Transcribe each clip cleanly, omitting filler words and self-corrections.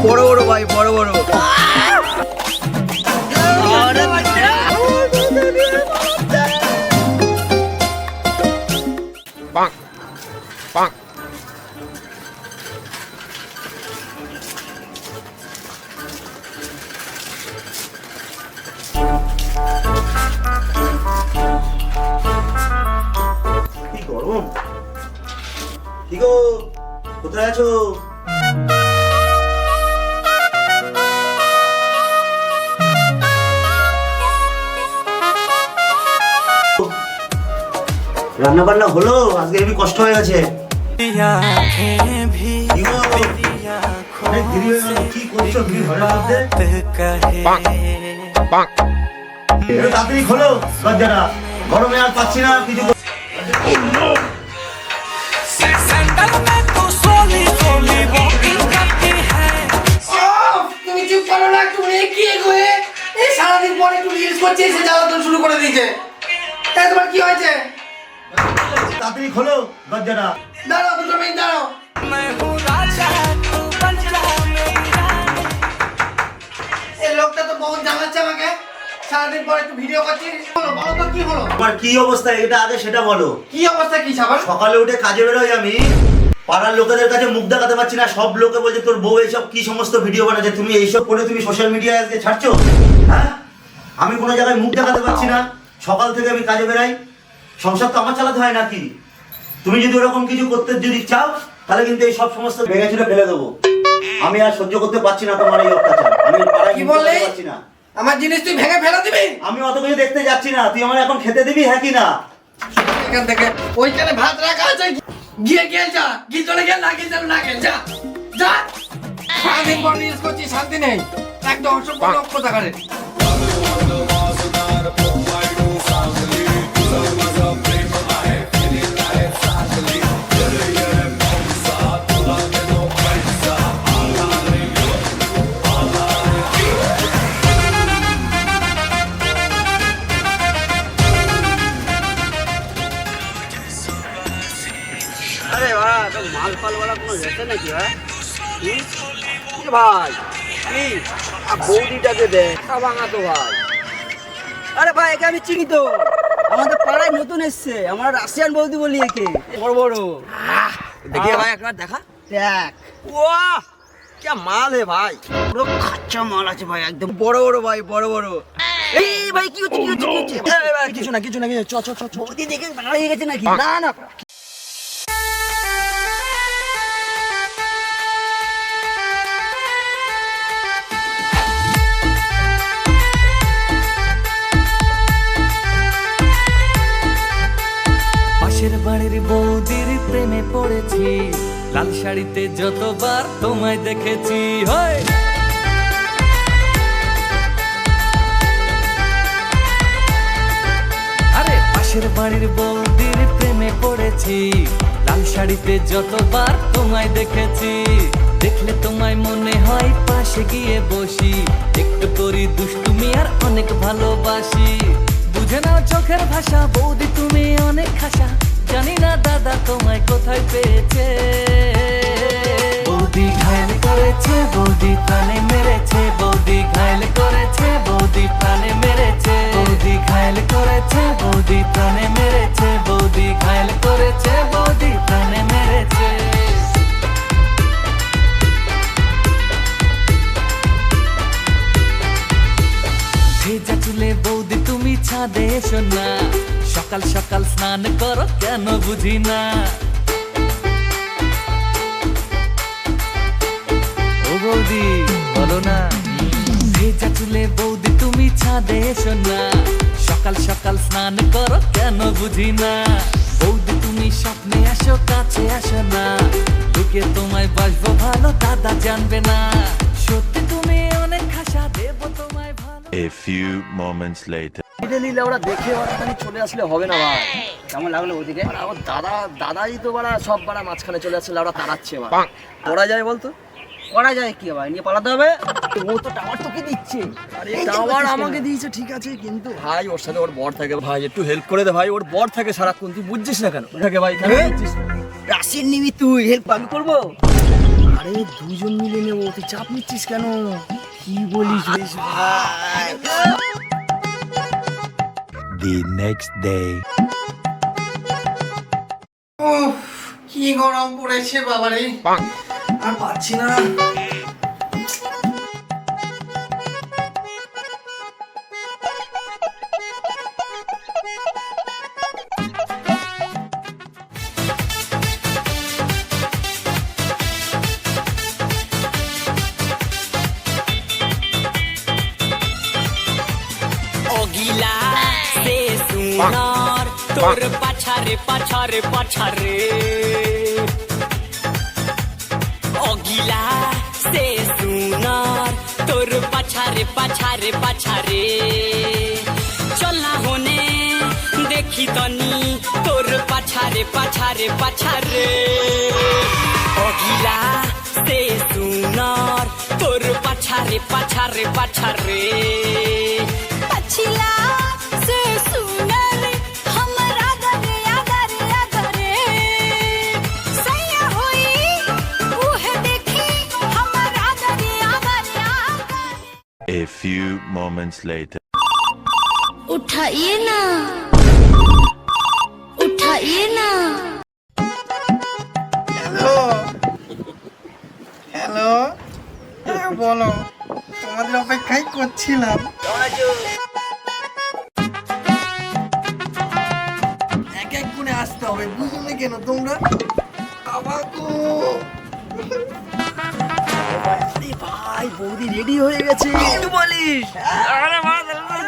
বড় বড় ভাই, বড় বড়। কি গরম, কি গো, কোথায় আছো? রান্না বান্না হলো? আজকে হেবি কষ্ট হয়ে গেছে। কি গো, অনেক দেরি হয়ে গেল, কি করছো তুমি ঘরের মধ্যে? একটু তাড়াতাড়ি খোলো দরজাটা, গরমে আর পাচ্ছি না কিছু। তুমি চুপ করো না, তুমি কি এগোয়ে এই সারাদিন পরে একটু রিলস করছে, এসে জ্বালাতন শুরু করে দিয়েছে। তাই তোমার কি হয়েছে? তাড়াতাড়ি খোলো দরজাটা। দাঁড়াও, 2 মিনিট দাঁড়াও। এই লোকটা তো বহুত জ্বালাচ্ছে আমাকে, সারাদিন পরে একটু ভিডিও করছি। বলো বলো তো কি হলো? তোমার কি অবস্থা এটা আগে সেটা বলো। কি অবস্থা কি সাবান? সকালে উঠে কাজে বেরোই আমি, পাড়ার লোকেদের কাছে মুখ দেখাতে পারছি না। সব লোকে বলছে তোর বউ এইসব কি সমস্ত ভিডিও বানাচ্ছে, তুমি এইসব করে তুমি সোশ্যাল মিডিয়ায় আজকে ছাড়ছো। হ্যাঁ, আমি কোনো জায়গায় মুখ দেখাতে পারছি না। সকাল থেকে আমি কাজে বেরাই, সংসার তো আমার চালাতে হয় নাকি? তুমি যদি ওরকম কিছু করতে যদি চাও তাহলে কিন্তু এই সব সমস্ত ভেঙে চুরে ফেলে দেবো। আমি আর সহ্য করতে পারছি না তোমার এই অত্যাচার। আমি পাড়ায় কি মুখ বললে? দেখাতে পারছি না। আমার জিনিস তুই ভেঙে ফেলে দিবি? আমি অত কিছু দেখতে যাচ্ছি না, তুই আমার এখন খেতে দিবি হ্যাঁ কি না? এখান থেকে ওইখানে ভাত রাখা আছে, গিয়ে গিয়ে যা, কি চলে গেল না, কি চলে না গেল, যা যা। সারাদিন পর রিলস করছি, শান্তি নেই একদম। অসভ্য লোক কোথাকারে। আরে ভাই, তো মাল ফালওয়ালা কোনো রেটে নাকি ভাই? ভাই কি বৌদিটাকে দে ভাঙা তো ভাই। আরে ভাই, একে আমি চিনি তো, আমাদের পাড়ায় নতুন এসছে, আমরা রাশিয়ান বৌদি বলি একে, বড় বড়। দেখি ভাই একবার দেখা, দেখ। ওয়াহ क्या মাল হে ভাই, পুরো কাঁচা মাল আছে ভাই, একদম বড় বড় ভাই, বড় বড়। এই ভাই কি হচ্ছে, কি হচ্ছে, কি হচ্ছে? এই ভাই কিছু না, কিছু না, চ চ চ। বৌদি দেখে দাঁড়িয়ে গেছে নাকি? না না। পাশের বাড়ির বৌদির প্রেমে পড়েছি, লাল শাড়িতে যতবার তোমায় দেখেছি। হয় আরে পাশের বাড়ির বৌদির প্রেমে পড়েছি, লাল শাড়িতে যতবার তোমায় দেখেছি। দেখলে তোমায় মনে হয় পাশে গিয়ে বসি, একটু করি দুষ্টুমি আর অনেক ভালোবাসি। বুঝে নাও চোখের ভাষা, বৌদি তুমি অনেক খাসা, জানি না দাদা তোমায় কোথায় পেয়েছে। বৌদি ঘায়ল করেছে, বৌদি প্রাণে মেরেছে, বৌদি ঘায়ল করেছে, বৌদি প্রাণে মেরেছে, বৌদি ঘায়ল করেছে, বৌদি প্রাণে মেরেছে, বৌদি ঘায়ল করেছে, বৌদি প্রাণে মেরেছে। ভেজা চুলে বৌদি তুমি ছাদে এসো না, সকাল সকাল স্নান করো কেন বুঝি না। ও বৌদি বলো না, ভেজা চুলে বৌদি তুমি ছাদে এসো না, সকাল সকাল স্নান করো কেন বুঝি না। বৌদি তুমি স্বপ্নে আসো, কাছে আসো না, লুকে তোমায় বাসবো ভালো, দাদা জানবে না। সত্যি তুমি অনেক খাসা, দেবো তোমায় ভালো। A few moments later. এটা নিলে ওরা দেখে ওরা খালি চলে আসলে হবে না ভাই। কেমন লাগলো ওদিকে? ওর দাদাই তো বাড়া সব বাড়া মাঝখানে চলে আসলে ওরা তাড়াচ্ছে ভাই। করা যায় বলতো? করা যায় কি ভাই, নিয়ে পালাতে হবে। ও তো টাওয়ার তোকে দিচ্ছে। আরে টাওয়ার আমাকে দিয়েছে ঠিক আছে, কিন্তু ভাই ওর সাথে ওর বর থাকে ভাই, একটু হেল্প করে দে ভাই। ওর বর থাকে সারাক্ষণ, তুই বুঝছিস না কেন? থাকে ভাই, কেন বুঝছিস? রাশিয়ান নিবি তুই, হেল্প আমি করবো। আরে দুজন মিলে নেবো, তুই চাপ নিচ্ছিস কেন? কি বলিস বেশ ভাই? The next day. উফ, কি গরম পড়েছে বাবারে, আর পাচ্ছি না। ওগিলা সে সুনার তোর পাছারে পাছারে পাছারে ওগিলা সে সুনার তোর পাছারে পাছারে পাছারে চলা হোনে দেখি তনি তোর পাছারে পাছারে পাছারে ওগিলা সে সুনার তোর পাছারে পাছারে পাছারে पछिला से सुनर हमरा गरे गरे गरे सैया होई उहे देखी हमरा गरे गरे A few moments later. उठाइए ना उठाइए ना হ্যালো হ্যালো, হ্যাঁ বলো, তোমাদের অপেক্ষাই করছিলাম। এক এক করে আসতে হবে, বুঝলে কেন তোমরা? বাবাগো, আরে ভাই বৌদি রেডি হয়ে গেছে, কি বলিস? আরে মা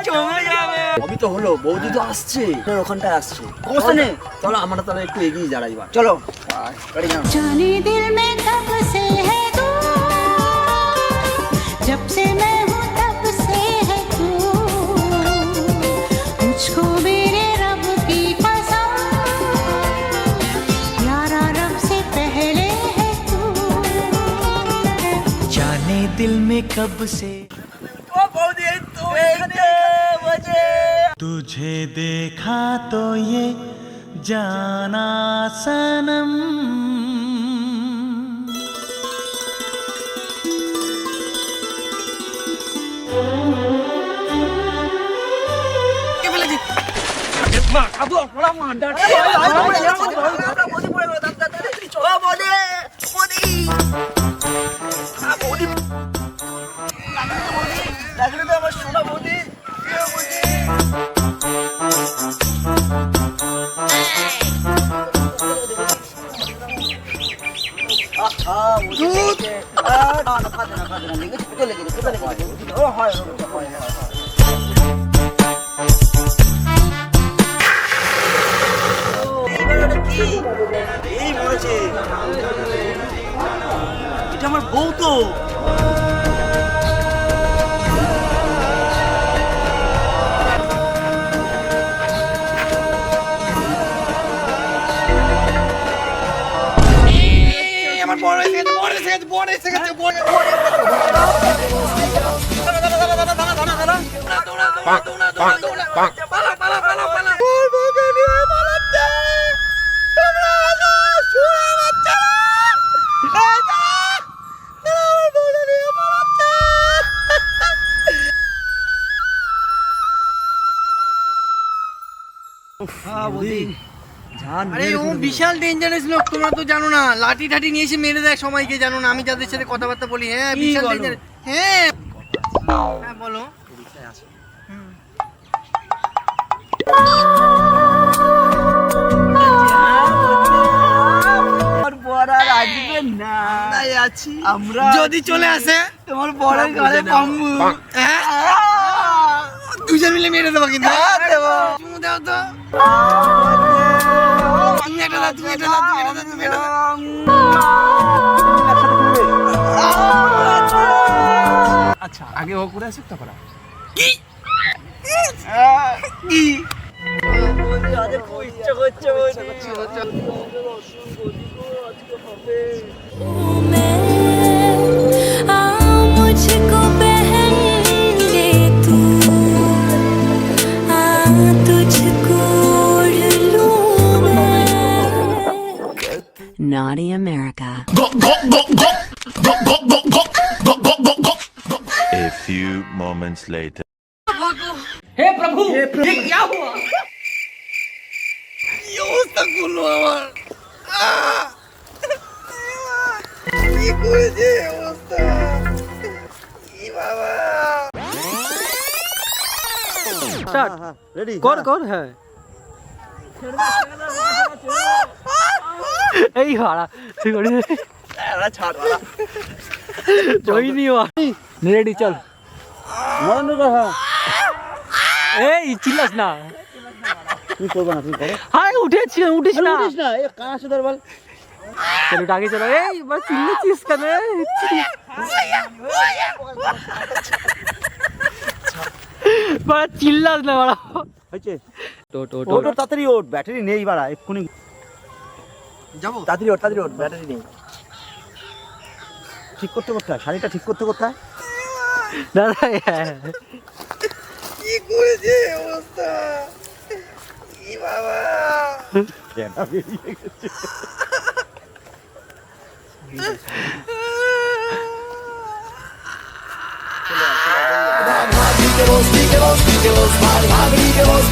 জমে যাবে। সবই তো হলো, বৌদি তো আসছে, ওখানটায় আসছে। সমস্যা নেই, চলো আমরা তাহলে একটু এগিয়ে যাই এবার। চলো গাড়ি নাও। जाने दिल में कब से है तू, जब से मैं हूँ तब से है तू, मुझको मेरे रब की कसम, यारा रब से पहले है तू। जाने दिल में कब से ও বৌদি এই তো এখানে বসে। तुझे देखा तो ये जाना सनम কে ফেলেছি? এই মরেছে, এটা আমার বউ তো। এই, আমার বড় এসে গেছে, বড় এসে গেছে, বড় এসে গেছে, বড় এসে গেছে। আরে ও বিশাল ডেঞ্জারাস লোক, তোমরা তো জানো না, লাঠি ঠাঠি নিয়ে এসে মেরে দেয় সবাইকে, জানো না? আমি যাদের সাথে কথাবার্তা বলি, হ্যাঁ বিশাল ডেঞ্জারাস। হ্যাঁ হ্যাঁ বলো। আমরা যদি চলে আসে তোমার বড়ের গালে পাম্বু। হ্যাঁ দুজন মিলে মেরে দেবো কিন্তু। চুমু দাও তো, তুমি একটা দাও, তুমি একটা দাও, তুমি একটা দাও, তুমি একটা দাও। আচ্ছা আগে ও করে আসুক তারপর কি? কি আজকে খুব ইচ্ছা করছে मुझको पहन ले तू, तुझको ओढ़ लूं मैं। Naughty America. A few moments later. हे प्रभु ये क्या हुआ ये অবস্থা করলো আমার কি করেছে অবস্থা কি বাবা রেডি কর কর হ্যাঁ এই হারা তুই করি कोई नहीं हुआ रेडी चल মরণ কর হ্যাঁ এই চিল্লাস না তুই করবা না তুই করো হাই উঠিস না উঠিস না এ কানা সুদার বল চলো আগে চলো এই বস চিল্লাছিস কেন বড় চিল্লাস না বড় হয়েছে টো টো ওট ওট তাড়াতাড়ি ওঠ ব্যাটারি নেই বাড়া এক্ষুনি যাবো তাড়াতাড়ি ওঠ ব্যাটারি নেই ঠিক করতে কোথায় শাড়িটা ঠিক করতে কোথায় দাদা কি করেছে অবস্থা কি বাবা বেরিয়ে গেছে Abri que vos,